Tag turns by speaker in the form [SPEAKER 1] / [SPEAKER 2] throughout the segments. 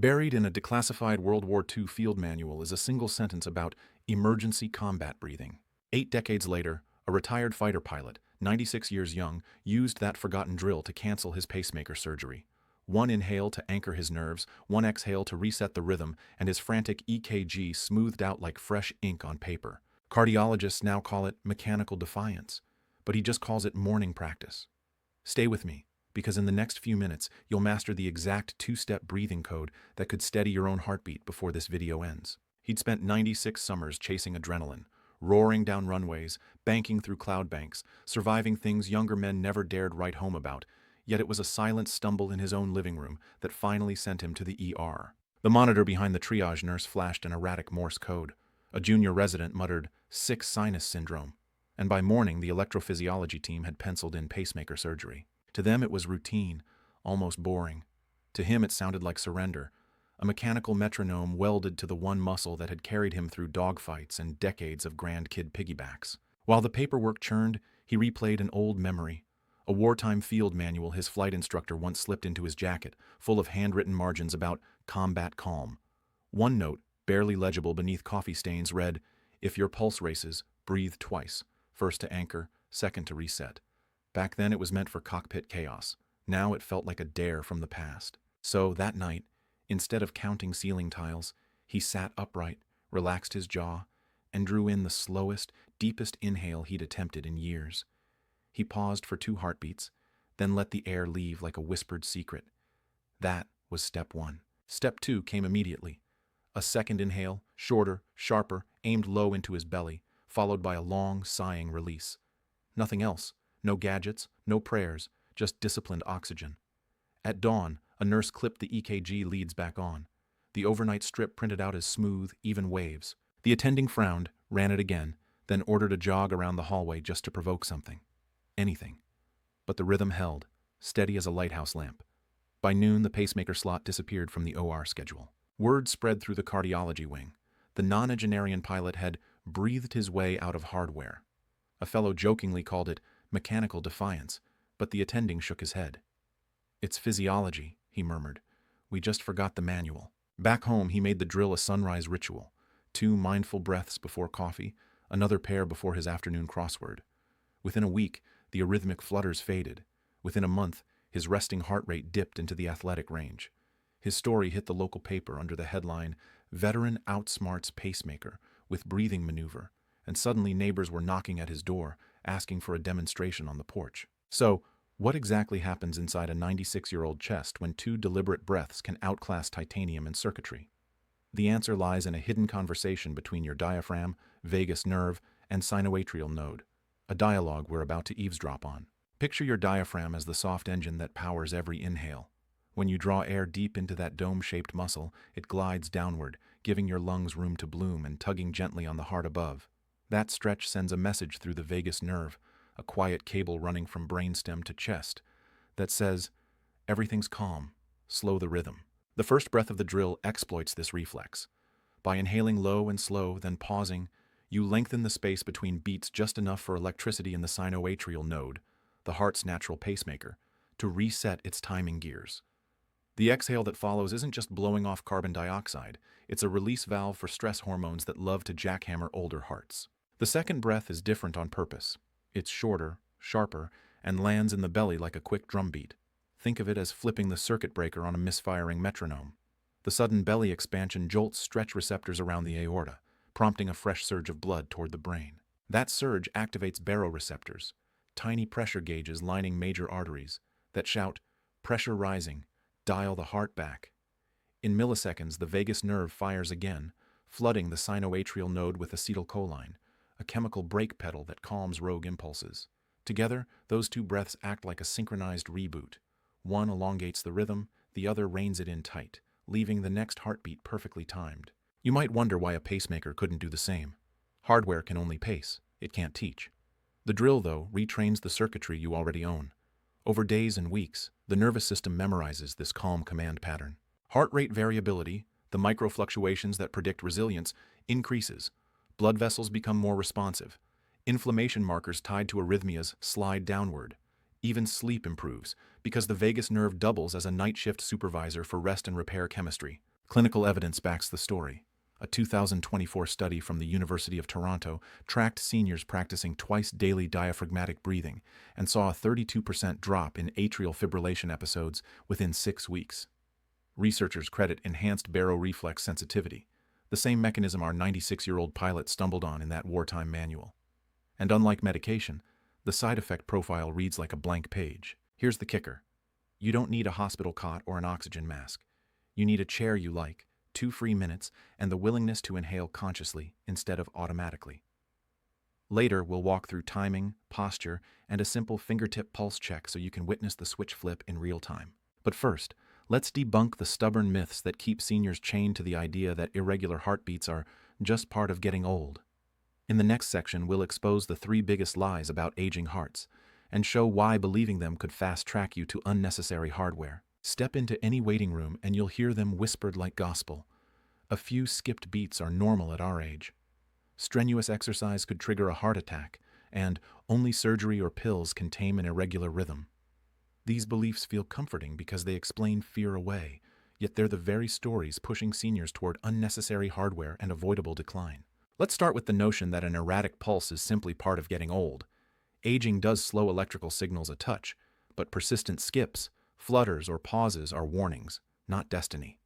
[SPEAKER 1] Buried in a declassified World War II field manual is a single sentence about emergency combat breathing. 8 decades later, a retired fighter pilot, 96 years young, used that forgotten drill to cancel his pacemaker surgery. One inhale to anchor his nerves, one exhale to reset the rhythm, and his frantic EKG smoothed out like fresh ink on paper. Cardiologists now call it mechanical defiance, but he just calls it morning practice. Stay with me, because in the next few minutes, you'll master the exact two-step breathing code that could steady your own heartbeat before this video ends. He'd spent 96 summers chasing adrenaline, roaring down runways, banking through cloud banks, surviving things younger men never dared write home about, yet it was a silent stumble in his own living room that finally sent him to the ER. The monitor behind the triage nurse flashed an erratic Morse code. A junior resident muttered, "sick sinus syndrome," and by morning the electrophysiology team had penciled in pacemaker surgery. To them it was routine, almost boring. To him it sounded like surrender, a mechanical metronome welded to the one muscle that had carried him through dogfights and decades of grand kid piggybacks. While the paperwork churned, he replayed an old memory, a wartime field manual his flight instructor once slipped into his jacket, full of handwritten margins about combat calm. One note, barely legible beneath coffee stains, read, "If your pulse races, breathe twice, first to anchor, second to reset." Back then it was meant for cockpit chaos. Now it felt like a dare from the past. So, that night, instead of counting ceiling tiles, he sat upright, relaxed his jaw, and drew in the slowest, deepest inhale he'd attempted in years. He paused for 2 heartbeats, then let the air leave like a whispered secret. That was step 1. Step 2 came immediately. A second inhale, shorter, sharper, aimed low into his belly, followed by a long, sighing release. Nothing else. No gadgets, no prayers, just disciplined oxygen. At dawn, a nurse clipped the EKG leads back on. The overnight strip printed out as smooth, even waves. The attending frowned, ran it again, then ordered a jog around the hallway just to provoke something. Anything. But the rhythm held, steady as a lighthouse lamp. By noon, the pacemaker slot disappeared from the OR schedule. Word spread through the cardiology wing. The nonagenarian pilot had breathed his way out of hardware. A fellow jokingly called it mechanical defiance, but the attending shook his head. "It's physiology," he murmured. "We just forgot the manual." Back home, he made the drill a sunrise ritual. 2 mindful breaths before coffee, another pair before his afternoon crossword. Within a week, the arrhythmic flutters faded. Within a month, his resting heart rate dipped into the athletic range. His story hit the local paper under the headline, "Veteran Outsmarts Pacemaker with Breathing Maneuver," and suddenly neighbors were knocking at his door, asking for a demonstration on the porch. So, what exactly happens inside a 96-year-old chest when 2 deliberate breaths can outclass titanium in circuitry? The answer lies in a hidden conversation between your diaphragm, vagus nerve, and sinoatrial node, a dialogue we're about to eavesdrop on. Picture your diaphragm as the soft engine that powers every inhale. When you draw air deep into that dome-shaped muscle, it glides downward, giving your lungs room to bloom and tugging gently on the heart above. That stretch sends a message through the vagus nerve, a quiet cable running from brainstem to chest, that says, "Everything's calm, slow the rhythm." The first breath of the drill exploits this reflex. By inhaling low and slow, then pausing, you lengthen the space between beats just enough for electricity in the sinoatrial node, the heart's natural pacemaker, to reset its timing gears. The exhale that follows isn't just blowing off carbon dioxide, it's a release valve for stress hormones that love to jackhammer older hearts. The second breath is different on purpose. It's shorter, sharper, and lands in the belly like a quick drumbeat. Think of it as flipping the circuit breaker on a misfiring metronome. The sudden belly expansion jolts stretch receptors around the aorta, prompting a fresh surge of blood toward the brain. That surge activates baroreceptors, tiny pressure gauges lining major arteries, that shout, "Pressure rising, dial the heart back." In milliseconds, the vagus nerve fires again, flooding the sinoatrial node with acetylcholine, a chemical brake pedal that calms rogue impulses. Together, those 2 breaths act like a synchronized reboot. One elongates the rhythm, the other reins it in tight, leaving the next heartbeat perfectly timed. You might wonder why a pacemaker couldn't do the same. Hardware can only pace, it can't teach. The drill, though, retrains the circuitry you already own. Over days and weeks, the nervous system memorizes this calm command pattern. Heart rate variability, the microfluctuations that predict resilience, increases. Blood vessels become more responsive. Inflammation markers tied to arrhythmias slide downward. Even sleep improves, because the vagus nerve doubles as a night shift supervisor for rest and repair chemistry. Clinical evidence backs the story. A 2024 study from the University of Toronto tracked seniors practicing twice-daily diaphragmatic breathing and saw a 32% drop in atrial fibrillation episodes within 6 weeks. Researchers credit enhanced baroreflex sensitivity, the same mechanism our 96-year-old pilot stumbled on in that wartime manual. And unlike medication, the side effect profile reads like a blank page. Here's the kicker. You don't need a hospital cot or an oxygen mask. You need a chair you like, 2 free minutes, and the willingness to inhale consciously instead of automatically. Later, we'll walk through timing, posture, and a simple fingertip pulse check so you can witness the switch flip in real time. But first, let's debunk the stubborn myths that keep seniors chained to the idea that irregular heartbeats are just part of getting old. In the next section, we'll expose the 3 biggest lies about aging hearts and show why believing them could fast-track you to unnecessary hardware. Step into any waiting room and you'll hear them whispered like gospel. A few skipped beats are normal at our age. Strenuous exercise could trigger a heart attack, and only surgery or pills can tame an irregular rhythm. These beliefs feel comforting because they explain fear away, yet they're the very stories pushing seniors toward unnecessary hardware and avoidable decline. Let's start with the notion that an erratic pulse is simply part of getting old. Aging does slow electrical signals a touch, but persistent skips, flutters, or pauses are warnings, not destiny.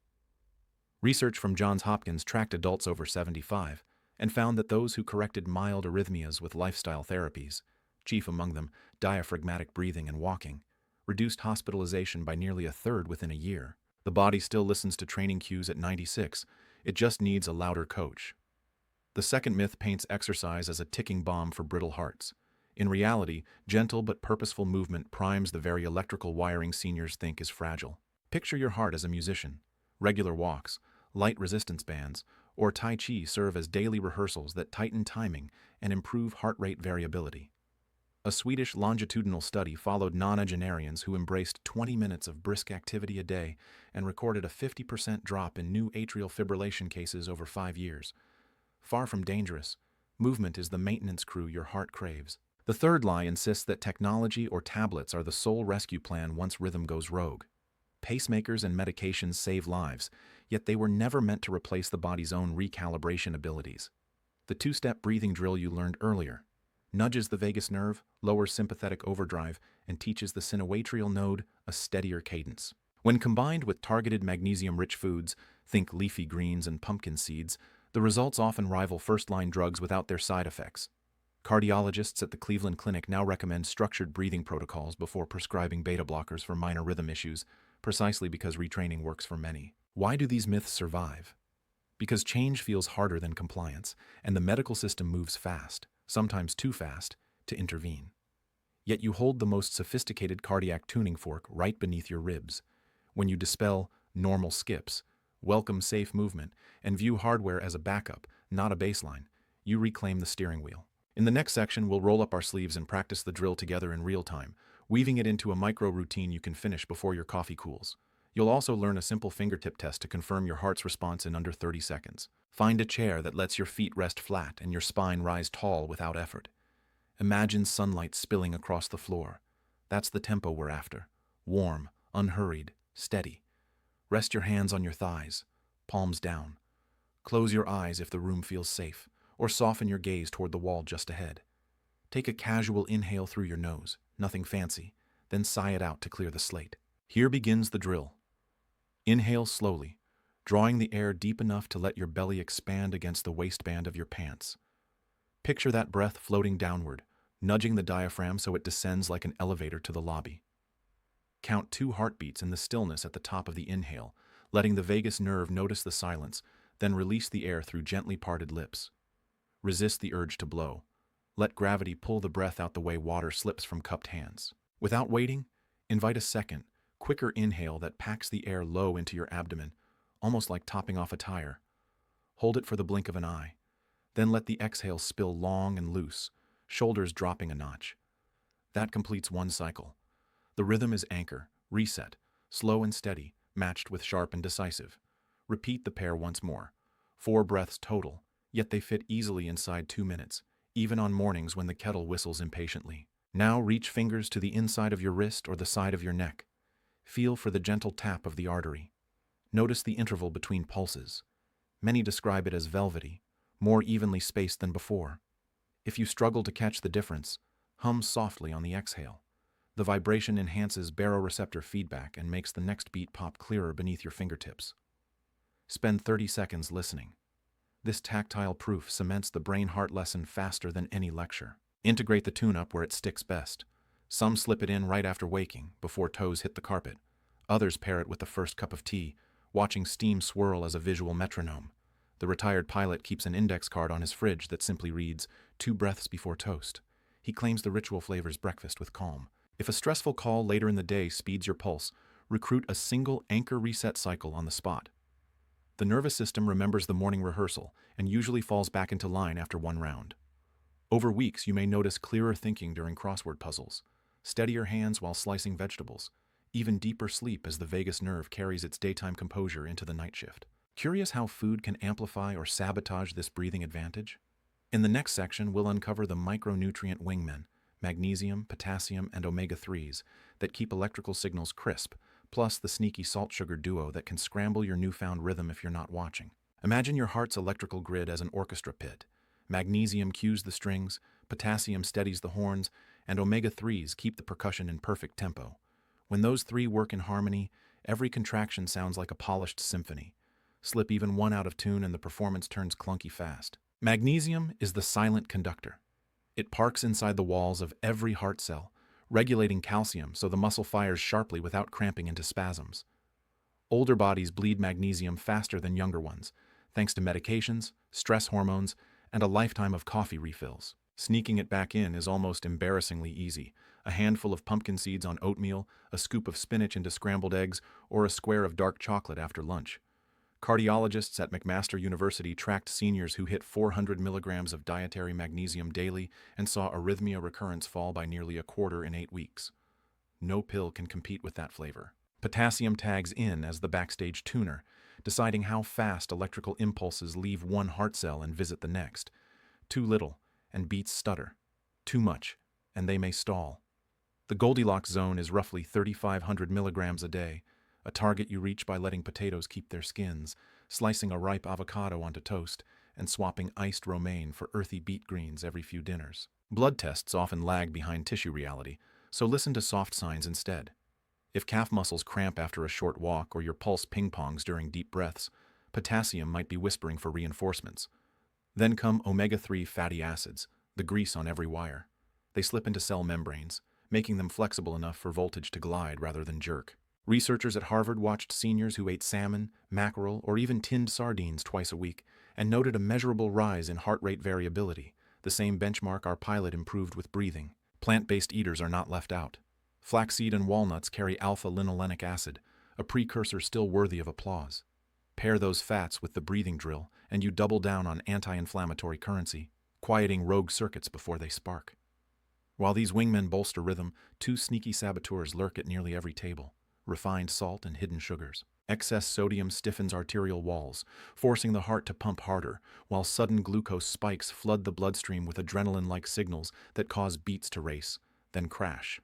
[SPEAKER 1] Research from Johns Hopkins tracked adults over 75 and found that those who corrected mild arrhythmias with lifestyle therapies, chief among them diaphragmatic breathing and walking, reduced hospitalization by nearly a third within a year. The body still listens to training cues at 96, it just needs a louder coach. The second myth paints exercise as a ticking bomb for brittle hearts. In reality, gentle but purposeful movement primes the very electrical wiring seniors think is fragile. Picture your heart as a musician. Regular walks, light resistance bands, or Tai Chi serve as daily rehearsals that tighten timing and improve heart rate variability. A Swedish longitudinal study followed nonagenarians who embraced 20 minutes of brisk activity a day and recorded a 50% drop in new atrial fibrillation cases over 5 years. Far from dangerous, movement is the maintenance crew your heart craves. The third lie insists that technology or tablets are the sole rescue plan once rhythm goes rogue. Pacemakers and medications save lives, yet they were never meant to replace the body's own recalibration abilities. The 2-step breathing drill you learned earlier nudges the vagus nerve, lowers sympathetic overdrive, and teaches the sinoatrial node a steadier cadence. When combined with targeted magnesium-rich foods, think leafy greens and pumpkin seeds, the results often rival first-line drugs without their side effects. Cardiologists at the Cleveland Clinic now recommend structured breathing protocols before prescribing beta blockers for minor rhythm issues, precisely because retraining works for many. Why do these myths survive? Because change feels harder than compliance, and the medical system moves fast, sometimes too fast, to intervene. Yet you hold the most sophisticated cardiac tuning fork right beneath your ribs. When you dispel normal skips, welcome safe movement, and view hardware as a backup, not a baseline, you reclaim the steering wheel. In the next section, we'll roll up our sleeves and practice the drill together in real time, weaving it into a micro routine you can finish before your coffee cools. You'll also learn a simple fingertip test to confirm your heart's response in under 30 seconds. Find a chair that lets your feet rest flat and your spine rise tall without effort. Imagine sunlight spilling across the floor. That's the tempo we're after. Warm, unhurried, steady. Rest your hands on your thighs, palms down. Close your eyes if the room feels safe, or soften your gaze toward the wall just ahead. Take a casual inhale through your nose, nothing fancy, then sigh it out to clear the slate. Here begins the drill. Inhale slowly, drawing the air deep enough to let your belly expand against the waistband of your pants. Picture that breath floating downward, nudging the diaphragm so it descends like an elevator to the lobby. Count 2 heartbeats in the stillness at the top of the inhale, letting the vagus nerve notice the silence, then release the air through gently parted lips. Resist the urge to blow. Let gravity pull the breath out the way water slips from cupped hands. Without waiting, invite a second, quicker inhale that packs the air low into your abdomen, almost like topping off a tire. Hold it for the blink of an eye. Then let the exhale spill long and loose, shoulders dropping a notch. That completes one cycle. The rhythm is anchor, reset, slow and steady, matched with sharp and decisive. Repeat the pair once more. 4 breaths total, yet they fit easily inside 2 minutes, even on mornings when the kettle whistles impatiently. Now reach fingers to the inside of your wrist or the side of your neck. Feel for the gentle tap of the artery. Notice the interval between pulses. Many describe it as velvety, more evenly spaced than before. If you struggle to catch the difference, hum softly on the exhale. The vibration enhances baroreceptor feedback and makes the next beat pop clearer beneath your fingertips. Spend 30 seconds listening. This tactile proof cements the brain-heart lesson faster than any lecture. Integrate the tune-up where it sticks best. Some slip it in right after waking, before toes hit the carpet. Others pair it with the first cup of tea, watching steam swirl as a visual metronome. The retired pilot keeps an index card on his fridge that simply reads, 2 breaths before toast. He claims the ritual flavors breakfast with calm. If a stressful call later in the day speeds your pulse, recruit a single anchor reset cycle on the spot. The nervous system remembers the morning rehearsal and usually falls back into line after one round. Over weeks, you may notice clearer thinking during crossword puzzles, steadier hands while slicing vegetables, even deeper sleep as the vagus nerve carries its daytime composure into the night shift. Curious how food can amplify or sabotage this breathing advantage? In the next section, we'll uncover the micronutrient wingmen, magnesium, potassium, and omega-3s that keep electrical signals crisp, plus the sneaky salt-sugar duo that can scramble your newfound rhythm if you're not watching. Imagine your heart's electrical grid as an orchestra pit. Magnesium cues the strings, potassium steadies the horns, and omega-3s keep the percussion in perfect tempo. When those three work in harmony, every contraction sounds like a polished symphony. Slip even one out of tune and the performance turns clunky fast. Magnesium is the silent conductor. It parks inside the walls of every heart cell, regulating calcium so the muscle fires sharply without cramping into spasms. Older bodies bleed magnesium faster than younger ones, thanks to medications, stress hormones, and a lifetime of coffee refills. Sneaking it back in is almost embarrassingly easy. A handful of pumpkin seeds on oatmeal, a scoop of spinach into scrambled eggs, or a square of dark chocolate after lunch. Cardiologists at McMaster University tracked seniors who hit 400 milligrams of dietary magnesium daily and saw arrhythmia recurrence fall by nearly a quarter in 8 weeks. No pill can compete with that flavor. Potassium tags in as the backstage tuner, deciding how fast electrical impulses leave one heart cell and visit the next. Too little, and beats stutter. Too much, and they may stall. The Goldilocks zone is roughly 3,500 milligrams a day, a target you reach by letting potatoes keep their skins, slicing a ripe avocado onto toast, and swapping iced romaine for earthy beet greens every few dinners. Blood tests often lag behind tissue reality, so listen to soft signs instead. If calf muscles cramp after a short walk or your pulse ping-pongs during deep breaths, potassium might be whispering for reinforcements. Then come omega-3 fatty acids, the grease on every wire. They slip into cell membranes, making them flexible enough for voltage to glide rather than jerk. Researchers at Harvard watched seniors who ate salmon, mackerel, or even tinned sardines twice a week and noted a measurable rise in heart rate variability, the same benchmark our pilot improved with breathing. Plant-based eaters are not left out. Flaxseed and walnuts carry alpha-linolenic acid, a precursor still worthy of applause. Pair those fats with the breathing drill, and you double down on anti-inflammatory currency, quieting rogue circuits before they spark. While these wingmen bolster rhythm, 2 sneaky saboteurs lurk at nearly every table: refined salt and hidden sugars. Excess sodium stiffens arterial walls, forcing the heart to pump harder, while sudden glucose spikes flood the bloodstream with adrenaline-like signals that cause beats to race, then crash.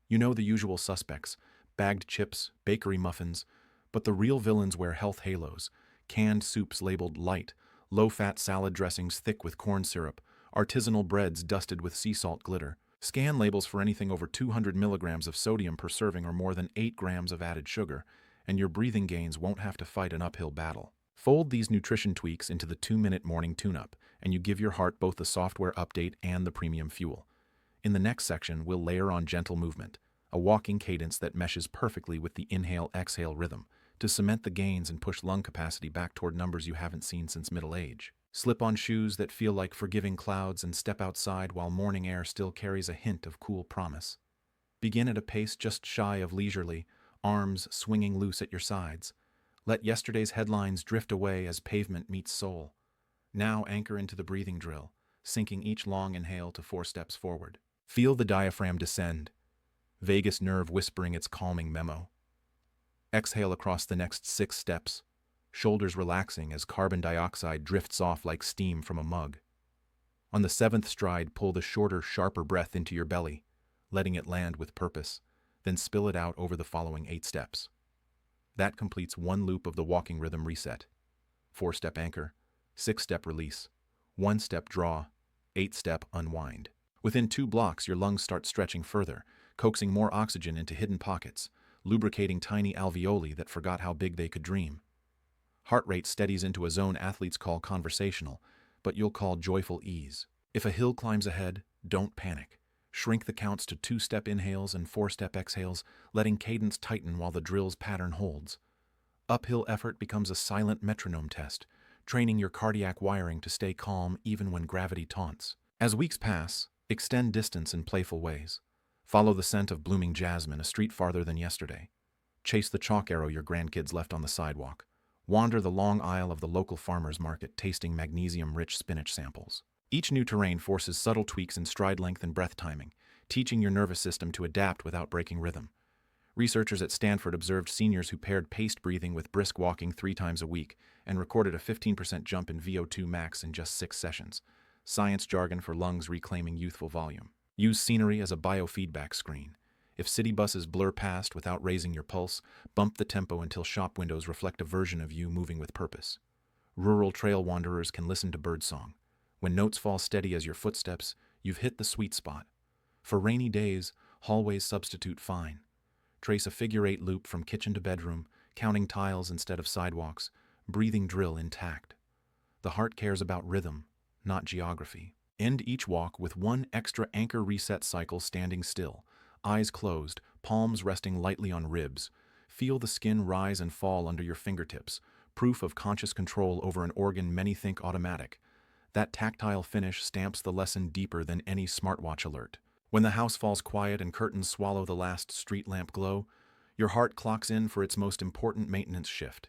[SPEAKER 1] You know the usual suspects: bagged chips, bakery muffins, but the real villains wear health halos: canned soups labeled light, low-fat salad dressings thick with corn syrup, artisanal breads dusted with sea salt glitter. Scan labels for anything over 200 milligrams of sodium per serving or more than 8 grams of added sugar, and your breathing gains won't have to fight an uphill battle. Fold these nutrition tweaks into the 2-minute morning tune-up, and you give your heart both the software update and the premium fuel. In the next section, we'll layer on gentle movement, a walking cadence that meshes perfectly with the inhale-exhale rhythm, to cement the gains and push lung capacity back toward numbers you haven't seen since middle age. Slip on shoes that feel like forgiving clouds and step outside while morning air still carries a hint of cool promise. Begin at a pace just shy of leisurely, arms swinging loose at your sides. Let yesterday's headlines drift away as pavement meets soul. Now anchor into the breathing drill, sinking each long inhale to 4 steps forward. Feel the diaphragm descend, vagus nerve whispering its calming memo. Exhale across the next 6 steps, shoulders relaxing as carbon dioxide drifts off like steam from a mug. On the 7th stride, pull the shorter, sharper breath into your belly, letting it land with purpose, then spill it out over the following 8 steps. That completes one loop of the walking rhythm reset. 4-step anchor, 6-step release, 1-step draw, 8-step unwind. Within 2 blocks, your lungs start stretching further, coaxing more oxygen into hidden pockets, lubricating tiny alveoli that forgot how big they could dream. Heart rate steadies into a zone athletes call conversational, but you'll call joyful ease. If a hill climbs ahead, don't panic. Shrink the counts to 2-step inhales and 4-step exhales, letting cadence tighten while the drill's pattern holds. Uphill effort becomes a silent metronome test, training your cardiac wiring to stay calm even when gravity taunts. As weeks pass, extend distance in playful ways. Follow the scent of blooming jasmine a street farther than yesterday. Chase the chalk arrow your grandkids left on the sidewalk. Wander the long aisle of the local farmer's market, tasting magnesium-rich spinach samples. Each new terrain forces subtle tweaks in stride length and breath timing, teaching your nervous system to adapt without breaking rhythm. Researchers at Stanford observed seniors who paired paced breathing with brisk walking 3 times a week and recorded a 15% jump in VO2 max in just 6 sessions. Science jargon for lungs reclaiming youthful volume. Use scenery as a biofeedback screen. If city buses blur past without raising your pulse, bump the tempo until shop windows reflect a version of you moving with purpose. Rural trail wanderers can listen to birdsong. When notes fall steady as your footsteps, you've hit the sweet spot. For rainy days, hallways substitute fine. Trace a figure-8 loop from kitchen to bedroom, counting tiles instead of sidewalks, breathing drill intact. The heart cares about rhythm, not geography. End each walk with 1 extra anchor reset cycle standing still, eyes closed, palms resting lightly on ribs. Feel the skin rise and fall under your fingertips, proof of conscious control over an organ many think automatic. That tactile finish stamps the lesson deeper than any smartwatch alert. When the house falls quiet and curtains swallow the last street lamp glow, your heart clocks in for its most important maintenance shift.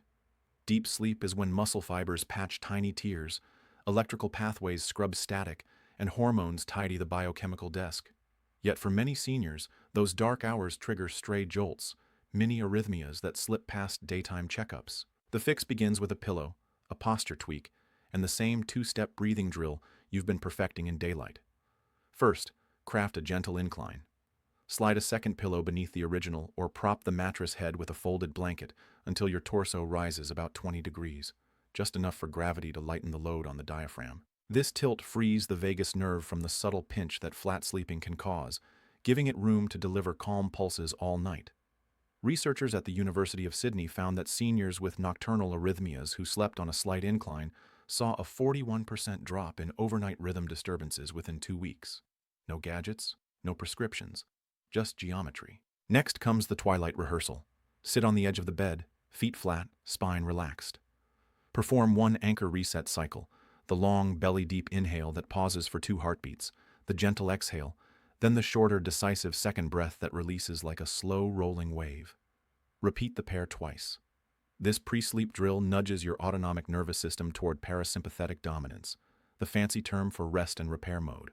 [SPEAKER 1] Deep sleep is when muscle fibers patch tiny tears, electrical pathways scrub static, and hormones tidy the biochemical desk. Yet for many seniors, those dark hours trigger stray jolts, mini arrhythmias that slip past daytime checkups. The fix begins with a pillow, a posture tweak, and the same 2-step breathing drill you've been perfecting in daylight. First, craft a gentle incline. Slide a second pillow beneath the original or prop the mattress head with a folded blanket until your torso rises about 20 degrees, just enough for gravity to lighten the load on the diaphragm. This tilt frees the vagus nerve from the subtle pinch that flat sleeping can cause, giving it room to deliver calm pulses all night. Researchers at the University of Sydney found that seniors with nocturnal arrhythmias who slept on a slight incline saw a 41% drop in overnight rhythm disturbances within 2 weeks. No gadgets, no prescriptions, just geometry. Next comes the twilight rehearsal. Sit on the edge of the bed, feet flat, spine relaxed. Perform 1 anchor reset cycle, the long, belly-deep inhale that pauses for 2 heartbeats, the gentle exhale, then the shorter, decisive second breath that releases like a slow, rolling wave. Repeat the pair twice. This pre-sleep drill nudges your autonomic nervous system toward parasympathetic dominance, the fancy term for rest and repair mode.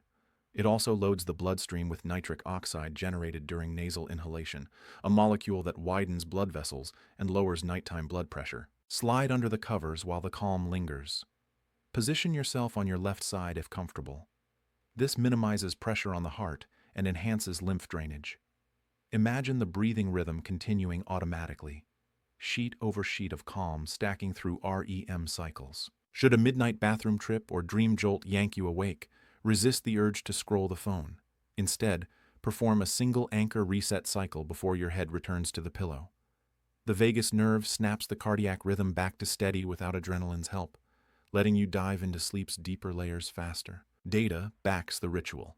[SPEAKER 1] It also loads the bloodstream with nitric oxide generated during nasal inhalation, a molecule that widens blood vessels and lowers nighttime blood pressure. Slide under the covers while the calm lingers. Position yourself on your left side if comfortable. This minimizes pressure on the heart and enhances lymph drainage. Imagine the breathing rhythm continuing automatically, sheet over sheet of calm stacking through REM cycles. Should a midnight bathroom trip or dream jolt yank you awake, resist the urge to scroll the phone. Instead, perform a single anchor reset cycle before your head returns to the pillow. The vagus nerve snaps the cardiac rhythm back to steady without adrenaline's help, letting you dive into sleep's deeper layers faster. Data backs the ritual.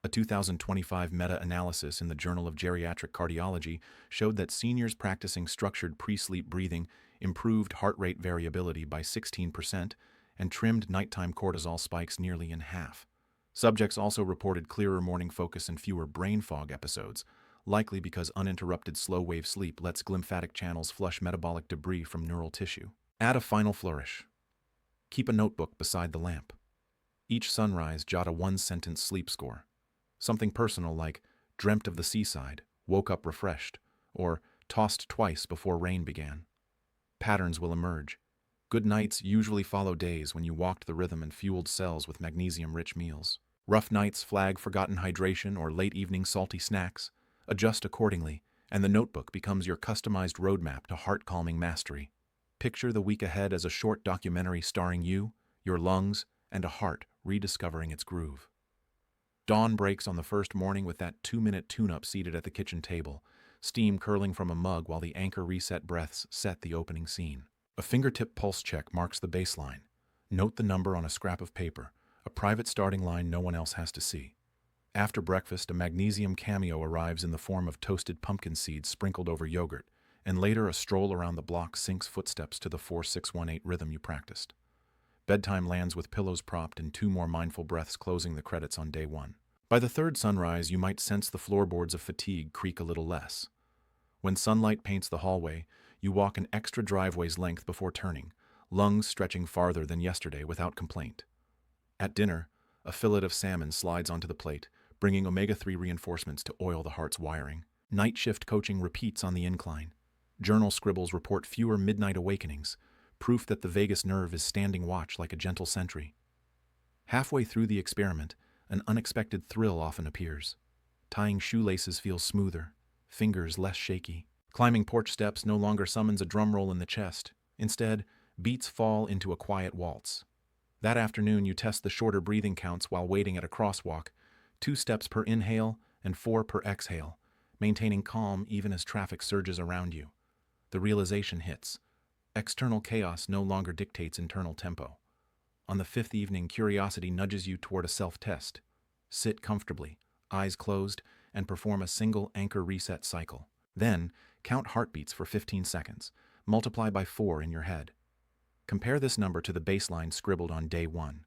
[SPEAKER 1] A 2025 meta-analysis in the Journal of Geriatric Cardiology showed that seniors practicing structured pre-sleep breathing improved heart rate variability by 16% and trimmed nighttime cortisol spikes nearly in half. Subjects also reported clearer morning focus and fewer brain fog episodes, likely because uninterrupted slow-wave sleep lets glymphatic channels flush metabolic debris from neural tissue. Add a final flourish. Keep a notebook beside the lamp. Each sunrise, jot a 1-sentence sleep score. Something personal like, dreamt of the seaside, woke up refreshed, or tossed twice before rain began. Patterns will emerge. Good nights usually follow days when you walked the rhythm and fueled cells with magnesium-rich meals. Rough nights flag forgotten hydration or late evening salty snacks. Adjust accordingly, and the notebook becomes your customized roadmap to heart-calming mastery. Picture the week ahead as a short documentary starring you, your lungs, and a heart rediscovering its groove. Dawn breaks on the first morning with that 2-minute tune-up seated at the kitchen table, steam curling from a mug while the anchor reset breaths set the opening scene. A fingertip pulse check marks the baseline. Note the number on a scrap of paper, a private starting line no one else has to see. After breakfast, a magnesium cameo arrives in the form of toasted pumpkin seeds sprinkled over yogurt, and later a stroll around the block syncs footsteps to the 4-6-1-8 rhythm you practiced. Bedtime lands with pillows propped and 2 more mindful breaths closing the credits on day 1. By the 3rd sunrise, you might sense the floorboards of fatigue creak a little less. When sunlight paints the hallway, you walk an extra driveway's length before turning, lungs stretching farther than yesterday without complaint. At dinner, a fillet of salmon slides onto the plate, bringing omega-3 reinforcements to oil the heart's wiring. Night shift coaching repeats on the incline. Journal scribbles report fewer midnight awakenings, proof that the vagus nerve is standing watch like a gentle sentry. Halfway through the experiment, an unexpected thrill often appears. Tying shoelaces feels smoother, fingers less shaky. Climbing porch steps no longer summons a drum roll in the chest. Instead, beats fall into a quiet waltz. That afternoon, you test the shorter breathing counts while waiting at a crosswalk, 2 steps per inhale and 4 per exhale, maintaining calm even as traffic surges around you. The realization hits. External chaos no longer dictates internal tempo. On the 5th evening, curiosity nudges you toward a self-test. Sit comfortably, eyes closed, and perform a single anchor reset cycle. Then, count heartbeats for 15 seconds. Multiply by 4 in your head. Compare this number to the baseline scribbled on day 1.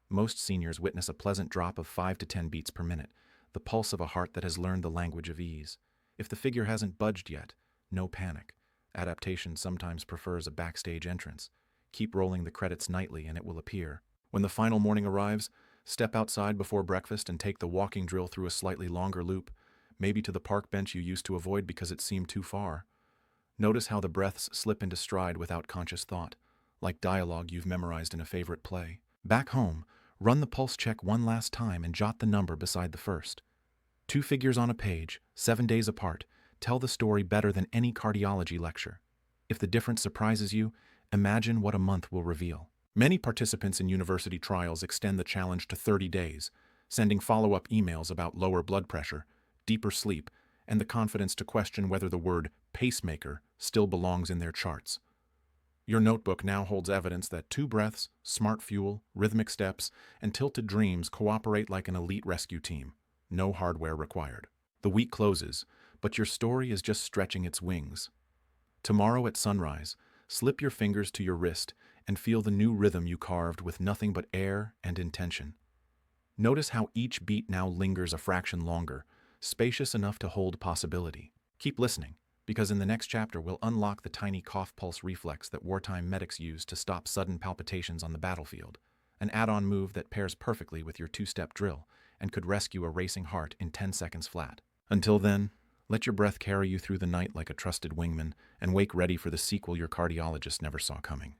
[SPEAKER 1] Most seniors witness a pleasant drop of 5 to 10 beats per minute, the pulse of a heart that has learned the language of ease. If the figure hasn't budged yet, no panic. Adaptation sometimes prefers a backstage entrance. Keep rolling the credits nightly and it will appear. When the final morning arrives, step outside before breakfast and take the walking drill through a slightly longer loop, maybe to the park bench you used to avoid because it seemed too far. Notice how the breaths slip into stride without conscious thought, like dialogue you've memorized in a favorite play. Back home, run the pulse check one last time and jot the number beside the first. 2 figures on a page, 7 days apart, tell the story better than any cardiology lecture. If the difference surprises you, imagine what a month will reveal. Many participants in university trials extend the challenge to 30 days, sending follow-up emails about lower blood pressure, deeper sleep, and the confidence to question whether the word pacemaker still belongs in their charts. Your notebook now holds evidence that 2 breaths, smart fuel, rhythmic steps, and tilted dreams cooperate like an elite rescue team. No hardware required. The week closes, but your story is just stretching its wings. Tomorrow at sunrise, slip your fingers to your wrist and feel the new rhythm you carved with nothing but air and intention. Notice how each beat now lingers a fraction longer, spacious enough to hold possibility. Keep listening, because in the next chapter we'll unlock the tiny cough pulse reflex that wartime medics use to stop sudden palpitations on the battlefield, an add-on move that pairs perfectly with your 2-step drill and could rescue a racing heart in 10 seconds flat. Until then, let your breath carry you through the night like a trusted wingman and wake ready for the sequel your cardiologist never saw coming.